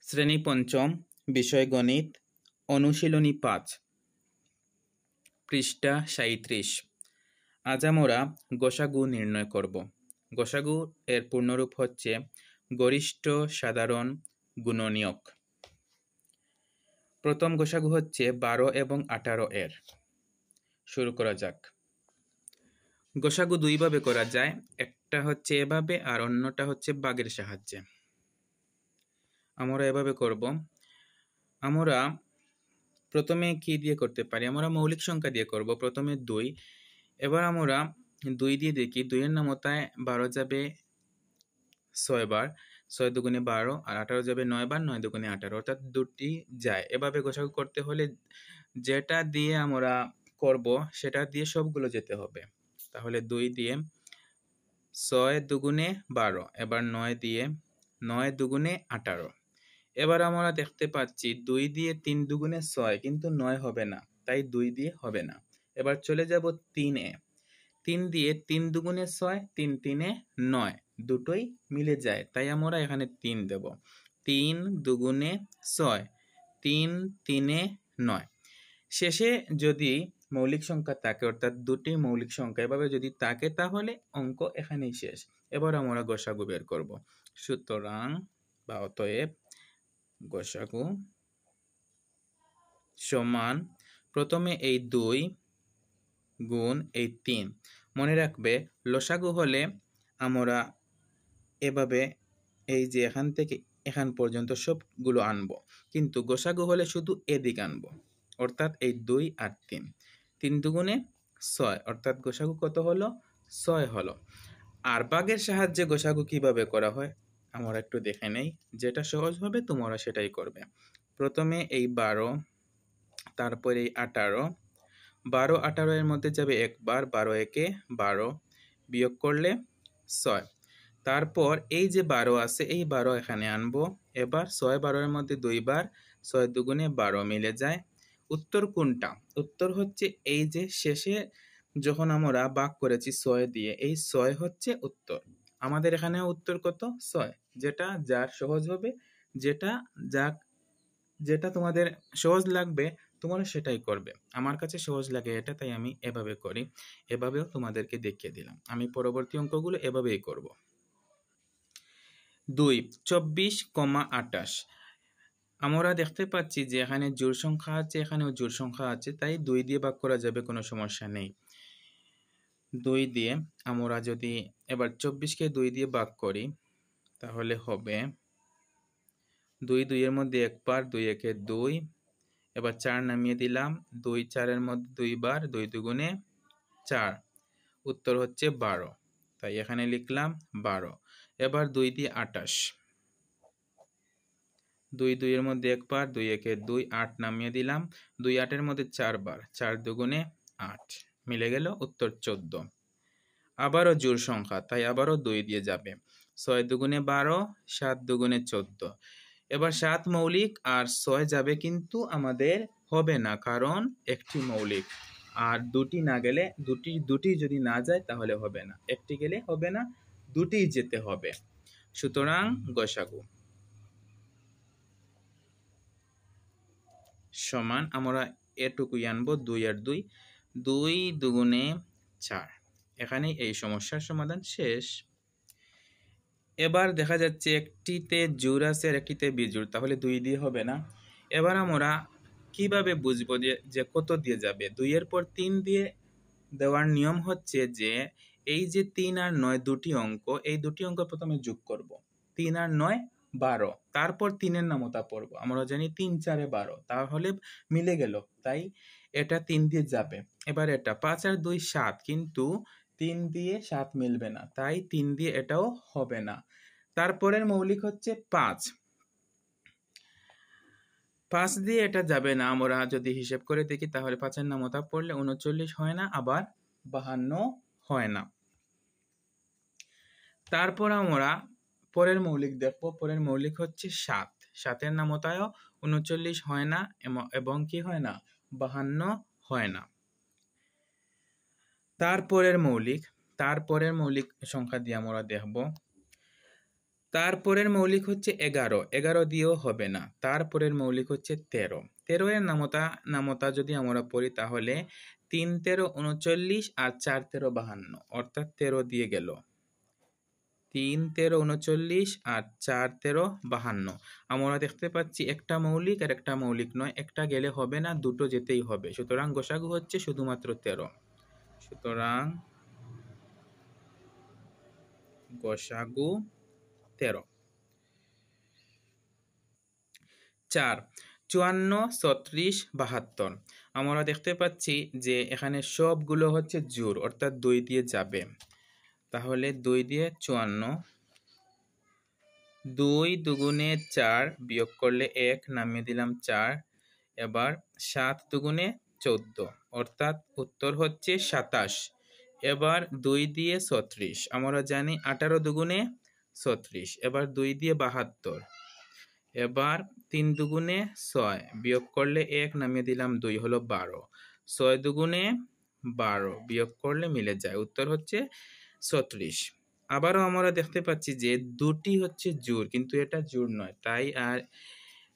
শ্রেণী পঞ্চম, বিষয় গণিত, অনুশীলনী ৫, পৃষ্ঠা ৩৭। আজ আমরা গসাগু নির্ণয় করব। গসাগু এর পূর্ণরূপ হচ্ছে গরিষ্ঠ সাধারণ গুণনীয়ক। প্রথম গসাগু হচ্ছে ১২ এবং ১৮ এর। শুরু করা যাক। গসাগু দুইভাবে করা যায়, একটা হচ্ছে এভাবে আর অন্যটা হচ্ছে ভাগের সাহায্যে। আমরা এভাবে করব। আমরা প্রথমে কি দিয়ে করতে পারি? আমরা মৌলিক সংখ্যা দিয়ে করব। প্রথমে ২। এবার আমরা ২ দিয়ে দেখি। ২ এর নামতায় ১২ যাবে ৬ বার, ৬ দুগুণে ১২, আর ১৮ যাবে ৯ বার, ৯ দুগুণে ১৮, অর্থাৎ দুটি যায়। এভাবে গোসাগু করতে হলে যেটা দিয়ে আমরা করব সেটা দিয়ে সবগুলো যেতে হবে। তাহলে ২ দিয়ে ৬ দুগুণে ১২, এবার ৯ দিয়ে ৯ দুগুণে ১৮। এবার আমরা দেখতে পাচ্ছি ২ দিয়ে ৩ দুগুণে ৬, কিন্তু ৯ হবে না, তাই ২ দিয়ে হবে না। এবার চলে যাব ৩-এ। ৩ দিয়ে ৩ দুগুণে ৬, ৩ ৩-এ ৯, দুটোই মিলে যায়, তাই আমরা এখানে ৩ দেব। ৩ দুগুণে ৬, ৩ ৩-এ ৯। শেষে যদি মৌলিক সংখ্যা থাকে, অর্থাৎ দুটি মৌলিক সংখ্যা এভাবে যদি থাকে, তাহলে অঙ্ক এখানেই শেষ। এবার আমরা গসাগু বের করব। সুতরাং বা অতএব গসাগু সমান প্রথমে এই ২ গুণ এই ৩। মনে রাখবে, লসাগু হলে আমরা এভাবে এই যে এখান থেকে এখান পর্যন্ত সবগুলো আনবো, কিন্তু গসাগু হলে শুধু এদিক আনবো, অর্থাৎ এই ২ আর ৩। ৩ দুগুণে ৬, অর্থাৎ গসাগু কত হলো? ৬ হলো। আর ভাগের সাহায্যে গসাগু কিভাবে করা হয় আমরা একটু দেখে নেই। যেটা সহজ হবে তোমরা সেটাই করবে। প্রথমে এই ১২, তারপরে এই ১৮। ১২ ১৮ এর মধ্যে যাবে একবার, ১২ একে ১২, বিয়োগ করলে ৬। তারপর এই যে ১২ আছে, এই ১২ এখানে আনবো। এবার ৬ ১২ এর মধ্যে ২ বার, ৬ দুগুণে ১২ মিলে যায়। উত্তর কোনটা? উত্তর হচ্ছে এই যে শেষে যখন আমরা ভাগ করেছি ৬ দিয়ে, এই ৬ হচ্ছে উত্তর। আমাদের এখানে উত্তর কত? ৬। যেটা যার সহজ হবে, যেটা তোমাদের সহজ লাগবে তোমরা সেটাই করবে। আমার কাছে সহজ লাগে এটা, তাই আমি এভাবে করি। এভাবেও তোমাদেরকে দেখিয়ে দিলাম। আমি পরবর্তী অঙ্কগুলো এভাবেই করব। ২ ২৪,২৮। আমরা দেখতে পাচ্ছি যে এখানে জোড় সংখ্যা আছে, এখানেও জোড় সংখ্যা আছে, তাই ২ দিয়ে ভাগ করা যাবে, কোনো সমস্যা নেই। ২ দিয়ে আমরা যদি এবার ২৪কে ২ দিয়ে ভাগ করি, তাহলে হবে ২ ২ এর মধ্যে একবার, ২ একে ২, এবার ৪ নামিয়ে দিলাম। ২ ৪ এর মধ্যে ২ বার, ২ দুগুণে ৪, উত্তর হচ্ছে ১২, তাই এখানে লিখলাম ১২। এবার ২ দিয়ে ২৮। ২ ২ এর মধ্যে একবার, ২ একে ২, ৮ নামিয়ে দিলাম। ২ ৮ এর মধ্যে ৪ বার, ৪ দুগুণে ৮, মিলে গেল, উত্তর ১৪। আবারও জোড় সংখ্যা, তাই আবারও ২ দিয়ে যাবে। ৬ দুগুণে ১২, ৭ দুগুণে ১৪। এবার ৭ মৌলিক আর ৬ যাবে, কিন্তু আমাদের হবে না, কারণ একটি মৌলিক। আর দুটি না গেলে, দুটি যদি না যায় তাহলে হবে না। একটি গেলে হবে না, দুটিই যেতে হবে। সুতরাং গসাগু সমান আমরা এটুকুই আনবো, ২ আর ২, ২ দুগুণে ৪। এখানেই এই সমস্যার সমাধান শেষ। এবার দেখা যাচ্ছে একটিতে জোড় আছে আর একটিতে বিজোড়, তাহলে ২ দিয়ে হবে না। এবার আমরা কিভাবে বুঝবো যে কত দিয়ে যাবে? ২ এর পর ৩ দিয়ে দেওয়ার নিয়ম হচ্ছে যে এই যে ৩ আর ৯ দুটি অঙ্ক, এই দুটি অঙ্ক প্রথমে যোগ করব। ৩ আর ৯ ১২, তারপর ৩-এর নামতা পড়ব। আমরা জানি ৩ ৪-এ ১২, তাহলে মিলে গেল, তাই এটা ৩ দিয়ে যাবে। এবার এটা ৫ আর ২ ৭, কিন্তু ৩ দিয়ে ৭ মিলবে না, তাই ৩ দিয়ে এটাও হবে না। তারপরের মৌলিক হচ্ছে ৫। ৫ দিয়ে এটা যাবে না। আমরা যদি হিসেব করে দেখি, তাহলে ৫-এর নামতা পড়লে ৩৯ হয় না, আবার ৫২ হয় না। তারপর আমরা পরের মৌলিক দেখব। পরের মৌলিক হচ্ছে ৭। ৭-এর নামতায়ও ৩৯ হয় না, এবং কি হয় না? ৫২ হয় না। তারপরের মৌলিক সংখ্যা দিয়ে আমরা দেখব। তারপরের মৌলিক হচ্ছে 11, 11 দিয়েও হবে না। তারপরের মৌলিক হচ্ছে 13, 13 এর নামতা যদি আমরা পড়ি তাহলে 3 13 39 আর 4 13 52, অর্থাৎ 13 দিয়ে গেল। 3 13 39 আর 4 13 52। আমরা দেখতে পাচ্ছি একটা মৌলিক আর একটা মৌলিক নয়, একটা গেলে হবে না, দুটো যেতেই হবে। সুতরাং গোসাগু হচ্ছে শুধুমাত্র 13। সুতরাং গোসাগু 13। 4 54 36 72। আমরা দেখতে পাচ্ছি যে এখানে সবগুলো হচ্ছে জোড়, অর্থাৎ 2 দিয়ে যাবে। তাহলে 2 দিয়ে 54, 2 দুগুণে 4 বিয়োগ করলে 1, নামিয়ে দিলাম 4। এবার 7 দুগুণে 14, অর্থাৎ উত্তর হচ্ছে 27। এবার 2 দিয়ে 36, আমরা জানি 18 দুগুণে 36। এবার 2 দিয়ে 72। এবার 3 দুগুণে 6 বিয়োগ করলে 1, নামিয়ে দিলাম 2, হলো 12। 6 দুগুণে 12 বিয়োগ করলে মিলে যায়, উত্তর হচ্ছে 36। আবারও আমরা দেখতে পাচ্ছি যে দুটি হচ্ছে জোড়, কিন্তু এটা জোড় নয়, তাই আর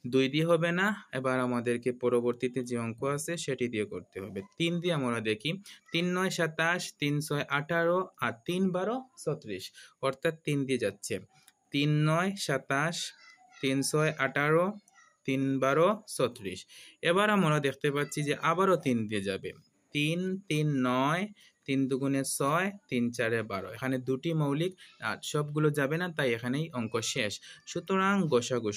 2 দিয়ে হবে না। এবার আমাদেরকে পরবর্তীতে যে অঙ্ক আছে সেটি দিয়ে করতে হবে। 3 দিয়ে আমরা দেখি, 3 9 27, 3 6 18 আর 3 12 36, অর্থাৎ 3 দিয়ে যাচ্ছে। 3 9 27, 3 6 18, 3 12 36। এবার আমরা দেখতে পাচ্ছি যে আবারও 3 দিয়ে যাবে। 3 3 9, 3 দুগুণে 6, 3 4 12। এখানে দুটি মৌলিক আর সবগুলো যাবে না, তাই এখানেই অঙ্ক শেষ। সুতরাং গোসাগু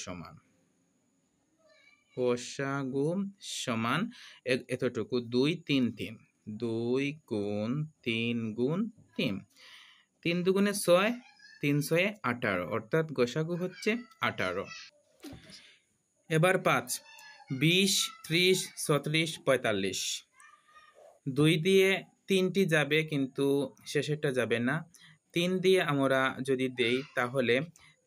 সমান এতটুকু, 2 3 3, 2 গুণ 3 গুণ 3, 3 দুগুণে 6, 3 6 18, অর্থাৎ গোসাগু হচ্ছে 18। এবার 5 20 30 36 45। 2 দিয়ে 3টি যাবে, কিন্তু শেষেরটা যাবে না। 3 দিয়ে আমরা যদি দেই তাহলে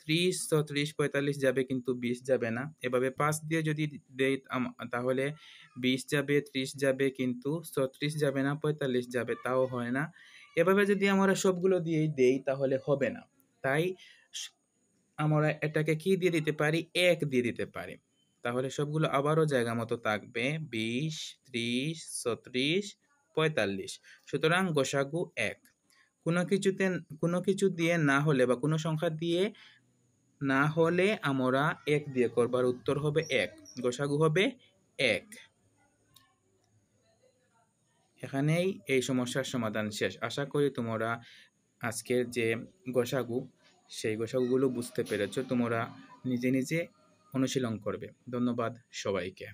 30 36 45 যাবে, কিন্তু 20 যাবে না। এভাবে 5 দিয়ে যদি দেই তাহলে 20 যাবে, 30 যাবে, কিন্তু 36 যাবে না, 45 যাবে, তাও হয় না। এভাবে যদি আমরা সবগুলো দিয়েই দেই তাহলে হবে না, তাই আমরা এটাকে কি দিয়ে দিতে পারি, 1 দিয়ে দিতে পারি। তাহলে সবগুলো আবারও জায়গা মতো থাকবে, 20 30 36 45। সুতরাং গোসাগু 1। কোনো কিছু দিয়ে না হলে বা কোনো সংখ্যা দিয়ে না হলে আমরা 1 দিয়ে করবার, উত্তর হবে 1, গোসাগু হবে 1। এখানেই এই সমস্যার সমাধান শেষ। আশা করি তোমরা আজকের যে গোসাগু সেই গোসাগুগুলো বুঝতে পেরেছো। তোমরা নিজে নিজে অনুশীলন করবে। ধন্যবাদ সবাইকে।